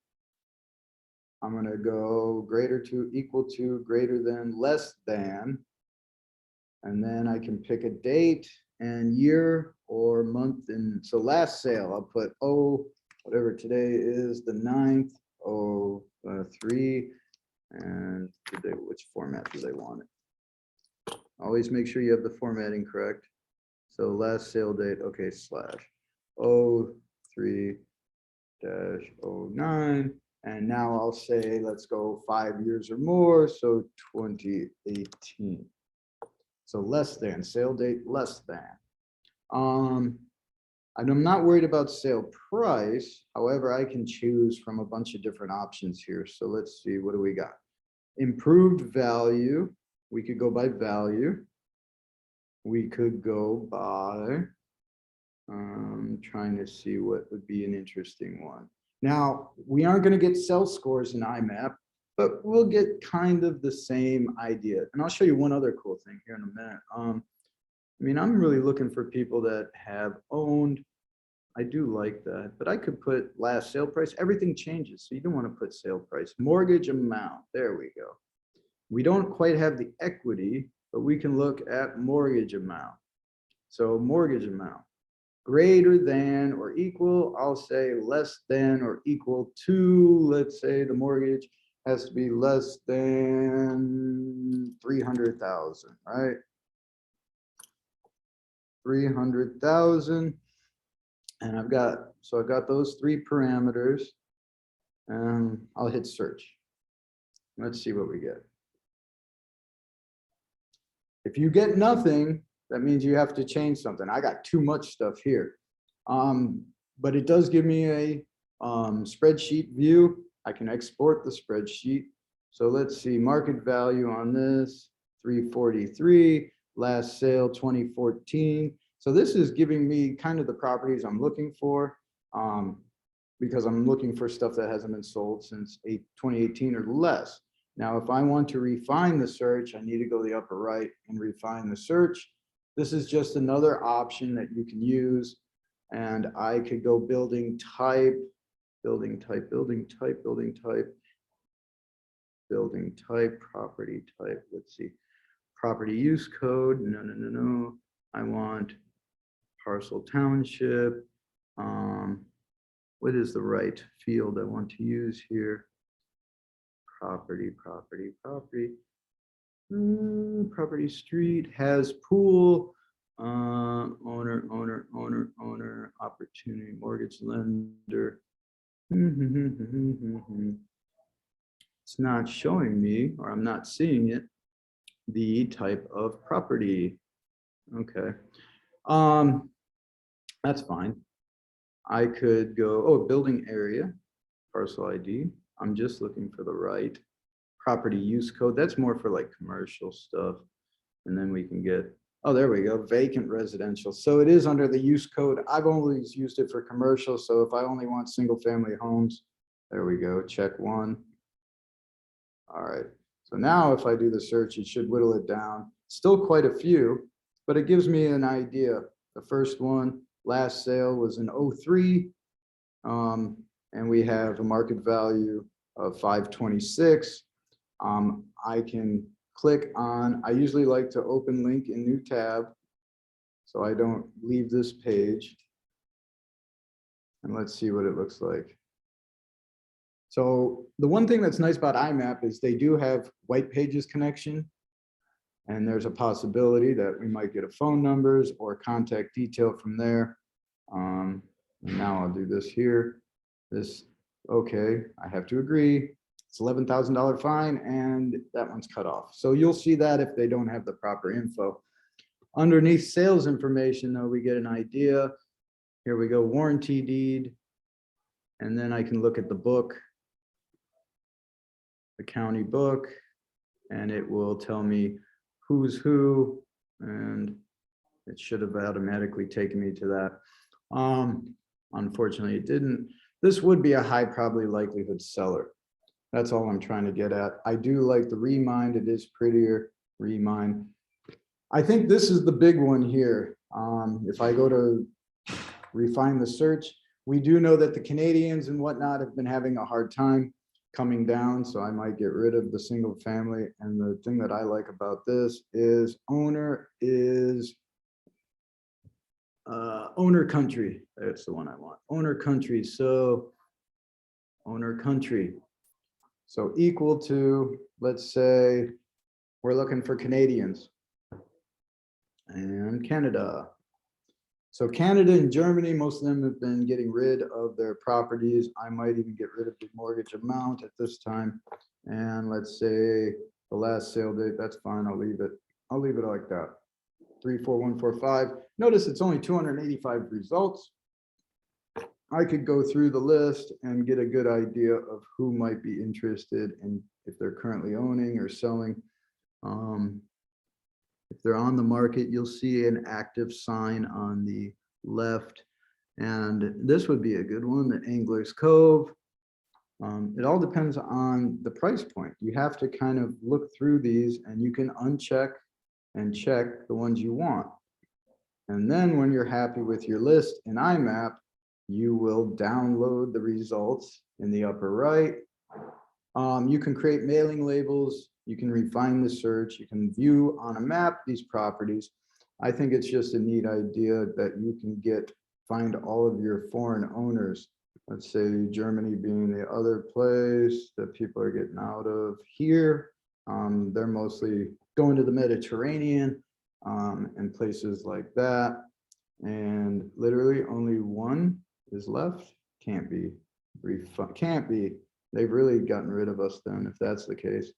I'm going to go greater to, equal to, greater than, less than. And then I can pick a date and year or month. And so last sale, I'll put, whatever today is, the 9th, 03. And which format do they want it? Always make sure you have the formatting correct. So last sale date, okay, /03-09. And now I'll say, let's go 5 years or more, so 2018. So less than, sale date less than. And I'm not worried about sale price. However, I can choose from a bunch of different options here. So let's see, what do we got? Improved value. We could go by value. We could go by, trying to see what would be an interesting one. Now, we aren't going to get sell scores in IMAP, but we'll get kind of the same idea. And I'll show you one other cool thing here in a minute. I mean, I'm really looking for people that have owned. I do like that, but I could put last sale price. Everything changes, so you don't want to put sale price. Mortgage amount, there we go. We don't quite have the equity, but we can look at mortgage amount. So mortgage amount, greater than or equal, I'll say less than or equal to, let's say the mortgage has to be less than 300,000, right? 300,000. And I've got those three parameters, and I'll hit search. Let's see what we get. If you get nothing, that means you have to change something. I got too much stuff here. But it does give me a spreadsheet view. I can export the spreadsheet. So let's see, market value on this, 343, last sale 2014. So this is giving me kind of the properties I'm looking for, because I'm looking for stuff that hasn't been sold since 2018 or less. Now, if I want to refine the search, I need to go to the upper right and refine the search. This is just another option that you can use. And I could go building type, building type, building type, building type, building type, property type. Let's see, property use code. No. I want parcel township. What is the right field I want to use here? Property street, has pool, owner, opportunity, mortgage lender. It's not showing me, or I'm not seeing it, the type of property. Okay. That's fine. I could go, oh, building area, parcel ID. I'm just looking for the right property use code. That's more for like commercial stuff. And then we can get, oh, there we go, vacant residential. So it is under the use code. I've always used it for commercial. So if I only want single family homes, there we go, check one. All right. So now if I do the search, it should whittle it down. Still quite a few, but it gives me an idea. The first one, last sale was in 03. And we have a market value of 526. I can click on, I usually like to open link in new tab so I don't leave this page. And let's see what it looks like. So the one thing that's nice about IMAP is they do have white pages connection. And there's a possibility that we might get a phone numbers or contact detail from there. And now I'll do this here. This, okay, I have to agree. It's $11,000 fine, and that one's cut off. So you'll see that if they don't have the proper info. Underneath sales information, though, we get an idea. Here we go, warranty deed. And then I can look at the book, the county book, and it will tell me who's who, and it should have automatically taken me to that. Unfortunately, it didn't. This would be a high probably likelihood seller. That's all I'm trying to get at. I do like the Remine. It is prettier, Remine. I think this is the big one here. If I go to refine the search, we do know that the Canadians and whatnot have been having a hard time coming down, so I might get rid of the single family. And the thing that I like about this is owner is owner country. That's the one I want. Owner country. So owner country. So equal to, let's say we're looking for Canadians. And Canada. So Canada and Germany, most of them have been getting rid of their properties. I might even get rid of the mortgage amount at this time. And let's say the last sale date, that's fine, I'll leave it. I'll leave it like that. 34145. Notice it's only 285 results. I could go through the list and get a good idea of who might be interested and if they're currently owning or selling. If they're on the market, you'll see an active sign on the left. And this would be a good one, the Angler's Cove. It all depends on the price point. You have to kind of look through these and you can uncheck and check the ones you want. And then when you're happy with your list in IMAP, you will download the results in the upper right. You can create mailing labels. You can refine the search. You can view on a map these properties. I think it's just a neat idea that you can find all of your foreign owners. Let's say Germany being the other place that people are getting out of here. They're mostly going to the Mediterranean and places like that. And literally only one is left. Can't be. Can't be. They've really gotten rid of us then, if that's the case.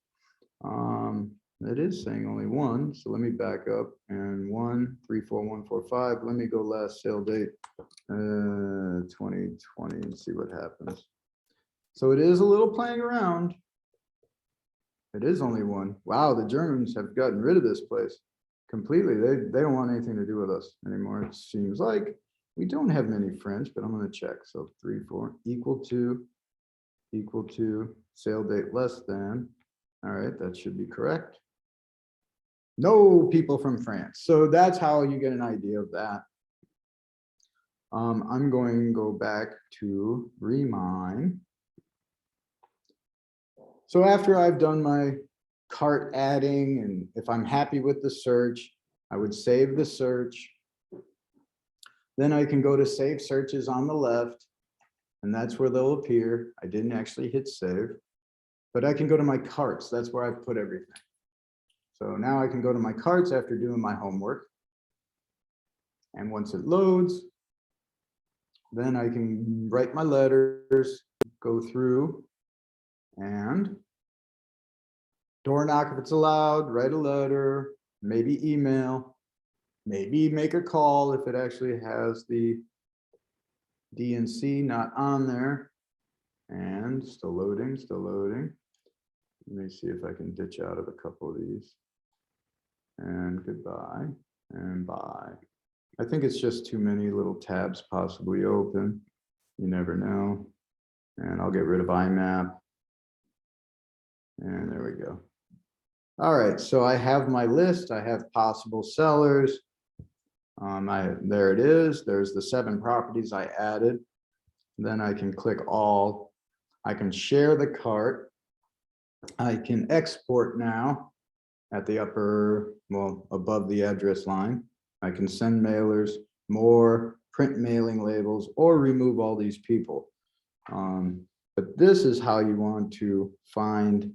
It is saying only one. So let me back up and 134145. Let me go last sale date 2020 and see what happens. So it is a little playing around. It is only one. Wow, the Germans have gotten rid of this place completely. They don't want anything to do with us anymore. It seems like we don't have many French, but I'm going to check. So 34 equal to sale date less than. All right, that should be correct. No people from France. So that's how you get an idea of that. I'm going to go back to Remine. So after I've done my cart adding, and if I'm happy with the search, I would save the search. Then I can go to save searches on the left, and that's where they'll appear. I didn't actually hit save, but I can go to my carts. That's where I put everything. So now I can go to my carts after doing my homework. And once it loads, then I can write my letters, go through and door knock if it's allowed, write a letter, maybe email, maybe make a call if it actually has the DNC not on there. And still loading, still loading. Let me see if I can ditch out of a couple of these. And goodbye and bye. I think it's just too many little tabs possibly open. You never know. And I'll get rid of IMAP. And there we go. All right, so I have my list. I have possible sellers. There it is. There's the 7 properties I added. Then I can click all. I can share the cart. I can export now at the upper, well, above the address line. I can send mailers, more, print mailing labels, or remove all these people. But this is how you want to find.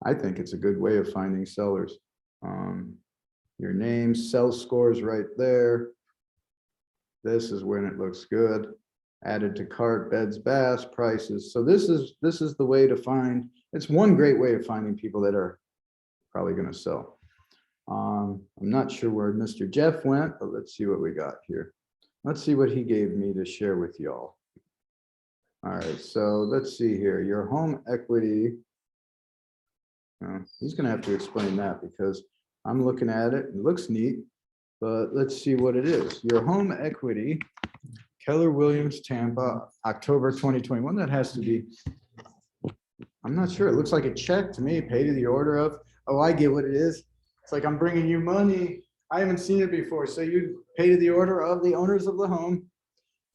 I think it's a good way of finding sellers. Your name, sell scores right there. This is when it looks good. Added to cart, beds, baths, prices. So this is the way to find. It's one great way of finding people that are probably going to sell. I'm not sure where Mr. Jeff went, but let's see what we got here. Let's see what he gave me to share with y'all. All right, so let's see here. Your home equity. He's going to have to explain that because I'm looking at it. It looks neat, but let's see what it is. Your home equity, Keller Williams, Tampa, October 2021. That has to be, I'm not sure. It looks like a check to me, pay to the order of. Oh, I get what it is. It's like I'm bringing you money. I haven't seen it before. So you pay to the order of the owners of the home,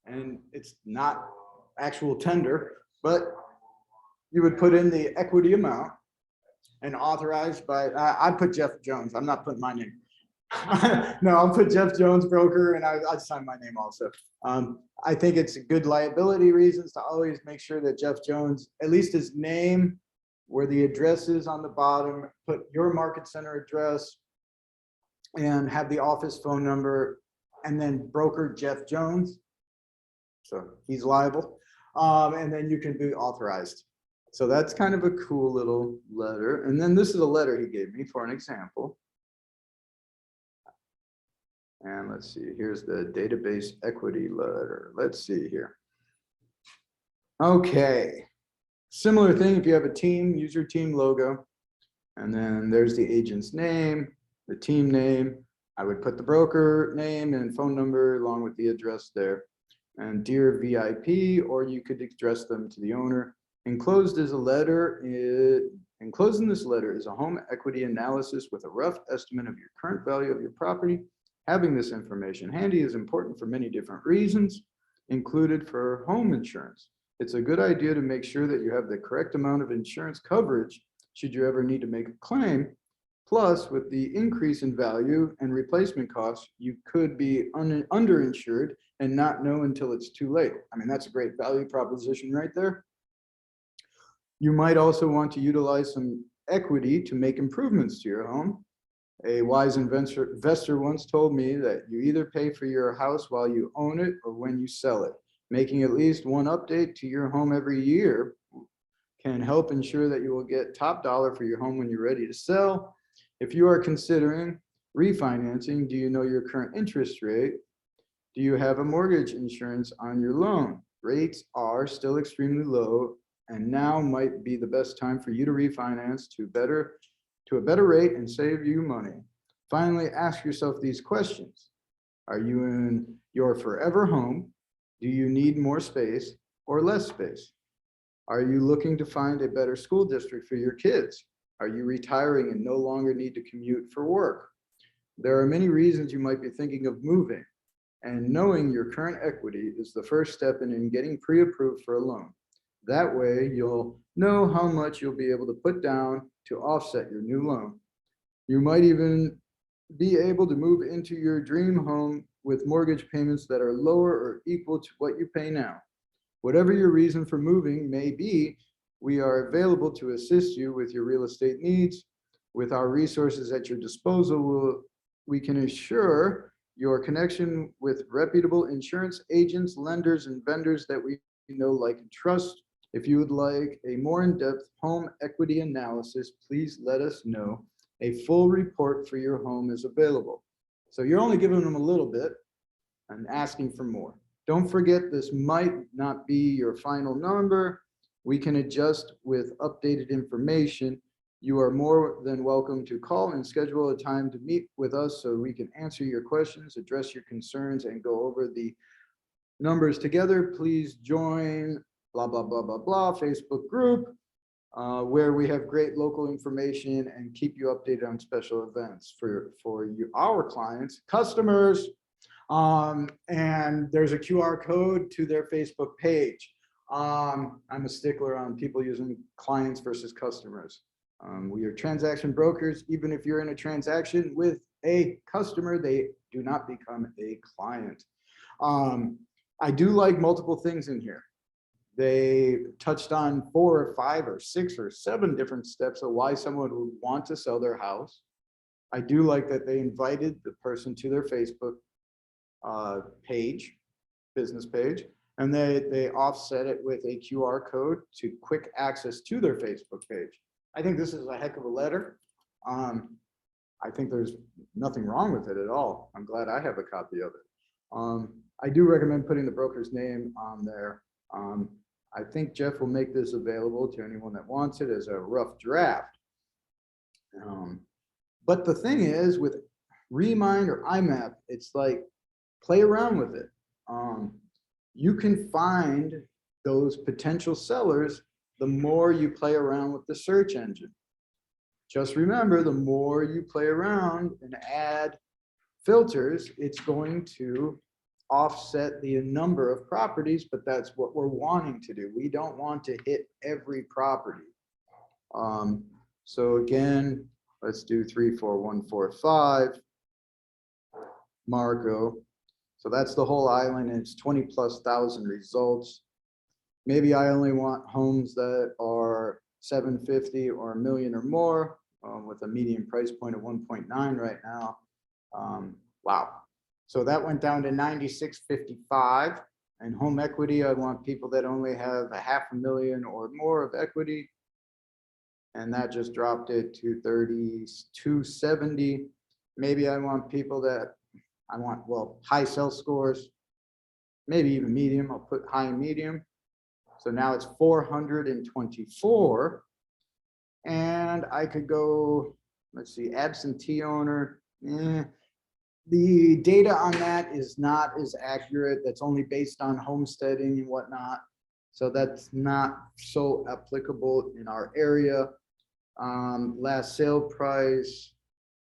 and it's not actual tender, but you would put in the equity amount and authorized by, I put Jeff Jones. I'm not putting my name. No, I'll put Jeff Jones, broker, and I'd sign my name also. I think it's good liability reasons to always make sure that Jeff Jones, at least his name, where the address is on the bottom, put your market center address, and have the office phone number, and then broker Jeff Jones. So he's liable. And then you can be authorized. So that's kind of a cool little letter. And then this is a letter he gave me for an example. And let's see, here's the database equity letter. Let's see here. Okay. Similar thing, if you have a team, use your team logo. And then there's the agent's name, the team name. I would put the broker name and phone number along with the address there. And dear VIP, or you could address them to the owner. Enclosed is a letter. Enclosed in this letter is a home equity analysis with a rough estimate of your current value of your property. Having this information handy is important for many different reasons, included for home insurance. It's a good idea to make sure that you have the correct amount of insurance coverage should you ever need to make a claim. Plus, with the increase in value and replacement costs, you could be underinsured and not know until it's too late. I mean, that's a great value proposition right there. You might also want to utilize some equity to make improvements to your home. A wise investor once told me that you either pay for your house while you own it or when you sell it. Making at least one update to your home every year can help ensure that you will get top dollar for your home when you're ready to sell. If you are considering refinancing, do you know your current interest rate? Do you have a mortgage insurance on your loan? Rates are still extremely low, and now might be the best time for you to refinance to a better rate and save you money. Finally, ask yourself these questions. Are you in your forever home? Do you need more space or less space? Are you looking to find a better school district for your kids? Are you retiring and no longer need to commute for work? There are many reasons you might be thinking of moving, and knowing your current equity is the first step in getting pre-approved for a loan. That way, you'll know how much you'll be able to put down to offset your new loan. You might even be able to move into your dream home with mortgage payments that are lower or equal to what you pay now. Whatever your reason for moving may be, we are available to assist you with your real estate needs. With our resources at your disposal, we can assure your connection with reputable insurance agents, lenders, and vendors that we know, like, and trust. If you would like a more in-depth home equity analysis, please let us know. A full report for your home is available. So you're only giving them a little bit and asking for more. Don't forget, this might not be your final number. We can adjust with updated information. You are more than welcome to call and schedule a time to meet with us so we can answer your questions, address your concerns, and go over the numbers together. Please join blah, blah, blah, blah, blah, Facebook group, where we have great local information and keep you updated on special events for you, our clients, customers. And there's a QR code to their Facebook page. I'm a stickler on people using clients versus customers. We are transaction brokers. Even if you're in a transaction with a customer, they do not become a client. I do like multiple things in here. They touched on 4 or 5 or 6 or 7 different steps of why someone would want to sell their house. I do like that they invited the person to their Facebook page, business page, and they offset it with a QR code to quick access to their Facebook page. I think this is a heck of a letter. I think there's nothing wrong with it at all. I'm glad I have a copy of it. I do recommend putting the broker's name on there. I think Jeff will make this available to anyone that wants it as a rough draft. But the thing is, with Remine or IMAP, it's like, play around with it. You can find those potential sellers the more you play around with the search engine. Just remember, the more you play around and add filters, it's going to offset the number of properties, but that's what we're wanting to do. We don't want to hit every property. So again, let's do 34145 Marco. So that's the whole island, and it's 20,000+ results. Maybe I only want homes that are 750 or $1 million or more, with a median price point of 1.9 right now. Wow. So that went down to 96.55. And home equity, I want people that only have a $500,000 or more of equity. And that just dropped it to 3270. Maybe I want people that well, high self scores, maybe even medium. I'll put high and medium. So now it's 424. And I could go, let's see, absentee owner. The data on that is not as accurate. That's only based on homesteading and whatnot. So that's not so applicable in our area. Last sale price,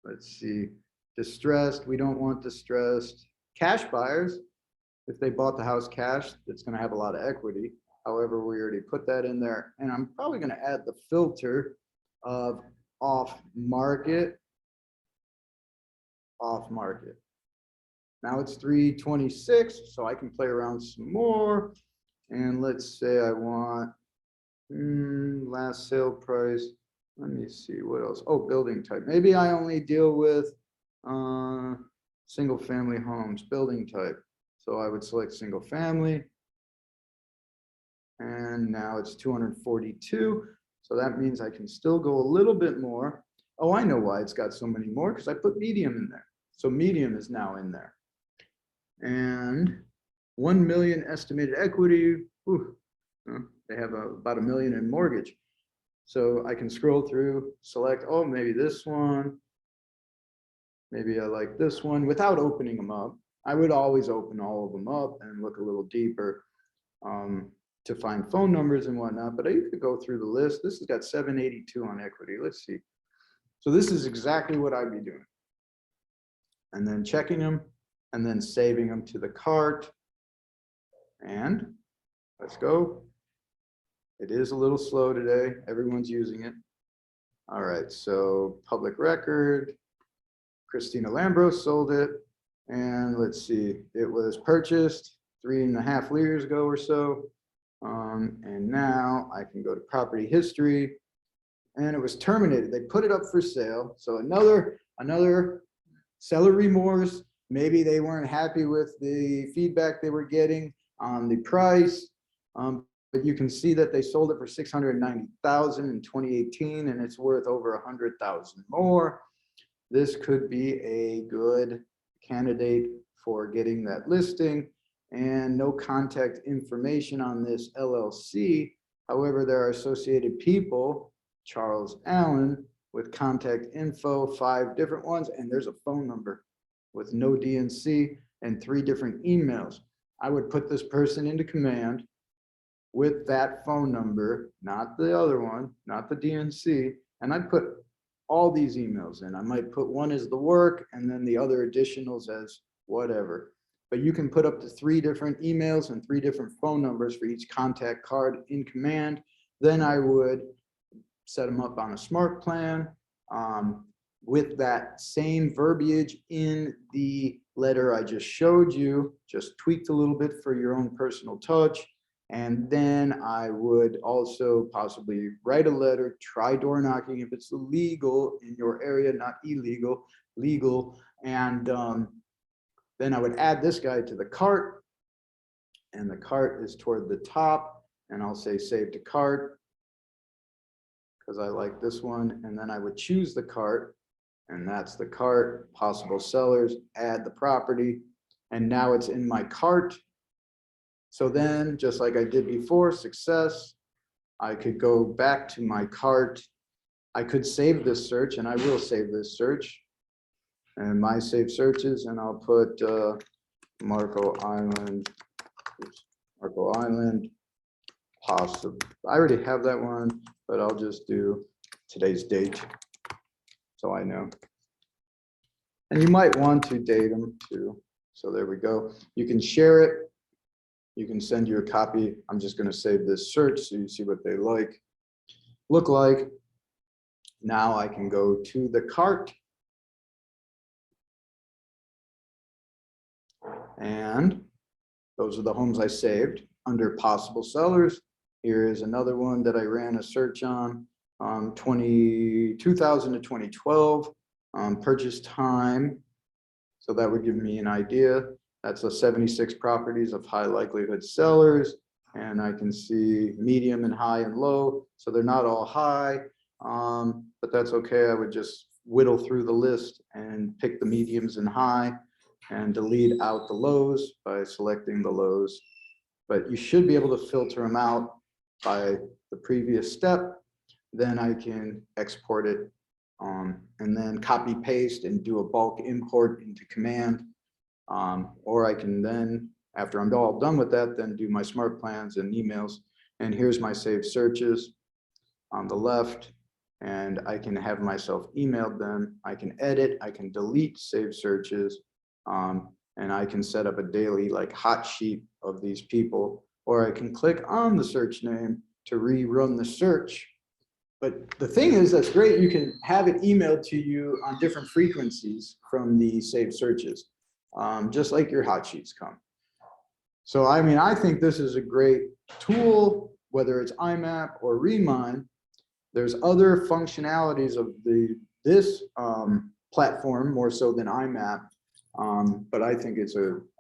let's see, distressed, we don't want distressed. Cash buyers, if they bought the house cash, it's gonna have a lot of equity. However, we already put that in there, and I'm probably gonna add the filter of off market. Now it's 326, so I can play around some more. And let's say I want last sale price. Let me see what else. Oh, building type. Maybe I only deal with single family homes, building type. So I would select single family. And now it's 242. So that means I can still go a little bit more. Oh, I know why it's got so many more, because I put medium in there. So medium is now in there. And 1 million estimated equity. Whew, they have about $1 million in mortgage. So I can scroll through, select, oh, maybe this one. Maybe I like this one without opening them up. I would always open all of them up and look a little deeper to find phone numbers and whatnot. But I could go through the list. This has got 782 on equity. Let's see. So this is exactly what I'd be doing. And then checking them and then saving them to the cart. And let's go. It is a little slow today. Everyone's using it. All right, so public record. Christina Lambros sold it. And let's see, it was purchased 3.5 years ago or so. And now I can go to property history. And it was terminated. They put it up for sale. So another seller remorse. Maybe they weren't happy with the feedback they were getting on the price. But you can see that they sold it for $690,000 in 2018, and it's worth over $100,000 more. This could be a good candidate for getting that listing, and no contact information on this LLC. However, there are associated people, Charles Allen, with contact info, 5 different ones, and there's a phone number with no DNC and 3 different emails. I would put this person into command with that phone number, not the other one, not the DNC, and I'd put all these emails in. I might put one as the work and then the other additionals as whatever. But you can put up to 3 different emails and 3 different phone numbers for each contact card in command. Then I would set them up on a smart plan with that same verbiage in the letter I just showed you, just tweaked a little bit for your own personal touch. And then I would also possibly write a letter, try door knocking if it's legal in your area, not illegal, legal. And then I would add this guy to the cart, and the cart is toward the top, and I'll say save to cart because I like this one. And then I would choose the cart, and that's the cart, possible sellers, add the property, and now it's in my cart. So then, just like I did before, success, I could go back to my cart. I could save this search, and I will save this search. And my save searches, and I'll put Marco Island, possible. I already have that one, but I'll just do today's date, so I know. And you might want to date them too. So there we go. You can share it. You can send you a copy. I'm just going to save this search so you see what they look like. Now I can go to the cart. And those are the homes I saved under possible sellers. Here is another one that I ran a search on, 2000 to 2012, purchase time So that would give me an idea. That's a 76 properties of high likelihood sellers. And I can see medium and high and low. So they're not all high, but that's okay. I would just whittle through the list and pick the mediums and high and delete out the lows by selecting the lows. But you should be able to filter them out by the previous step. Then I can export it and then copy paste and do a bulk import into command. Or I can then, after I'm all done with that, then do my smart plans and emails. And here's my saved searches on the left. And I can have myself emailed them. I can edit, I can delete saved searches. And I can set up a daily like hot sheet of these people, or I can click on the search name to rerun the search. But the thing is, that's great. You can have it emailed to you on different frequencies from the saved searches, just like your hot sheets come. So, I mean, I think this is a great tool, whether it's IMAP or Remine. There's other functionalities of this platform more so than IMAP. But I think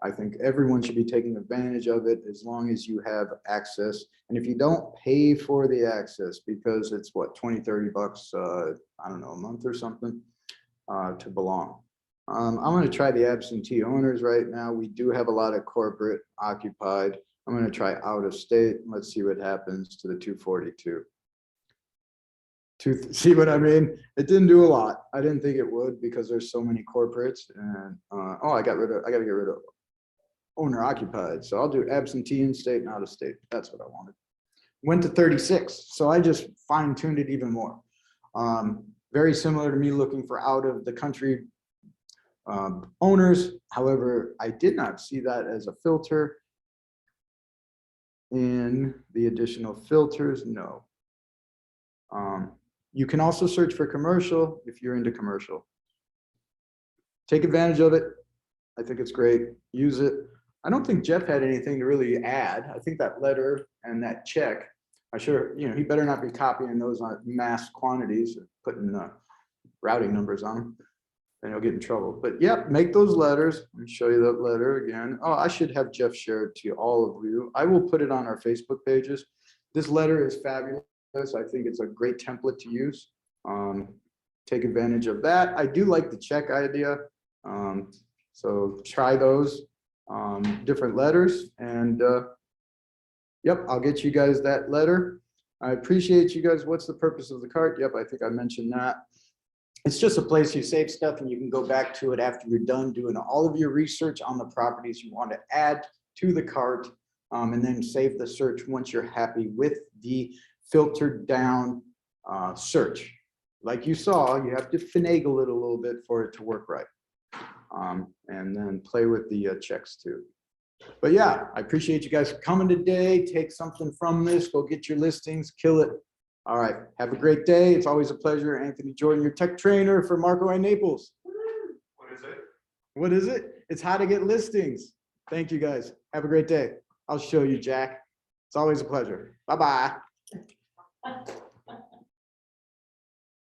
I think everyone should be taking advantage of it as long as you have access. And if you don't pay for the access, because it's what, 20, 30 bucks, I don't know, a month or something, to belong. I'm going to try the absentee owners right now. We do have a lot of corporate occupied. I'm going to try out of state. Let's see what happens to the 242. See what I mean? It didn't do a lot. I didn't think it would because there's so many corporates and oh, I got to get rid of owner occupied. So I'll do absentee in state and out of state. That's what I wanted. Went to 36. So I just fine tuned it even more. Very similar to me looking for out of the country owners. However, I did not see that as a filter in the additional filters. No. You can also search for commercial if you're into commercial. Take advantage of it. I think it's great. Use it. I don't think Jeff had anything to really add. I think that letter and that check, he better not be copying those on mass quantities, putting routing numbers on them, then he'll get in trouble. But yep, make those letters. Let me show you that letter again. Oh, I should have Jeff share it to all of you. I will put it on our Facebook pages. This letter is fabulous. I think it's a great template to use. Take advantage of that. I do like the check idea. So try those different letters and yep, I'll get you guys that letter. I appreciate you guys. What's the purpose of the cart? Yep, I think I mentioned that. It's just a place you save stuff and you can go back to it after you're done doing all of your research on the properties you want to add to the cart, and then save the search once you're happy with the filtered down search. Like you saw, you have to finagle it a little bit for it to work right. And then play with the checks too. But yeah, I appreciate you guys coming today. Take something from this, go get your listings, kill it. All right, have a great day. It's always a pleasure. Anthony Jordan, your tech trainer for Marco and Naples. What is it? What is it? It's how to get listings. Thank you guys. Have a great day. I'll show you, Jack. It's always a pleasure. Bye-bye.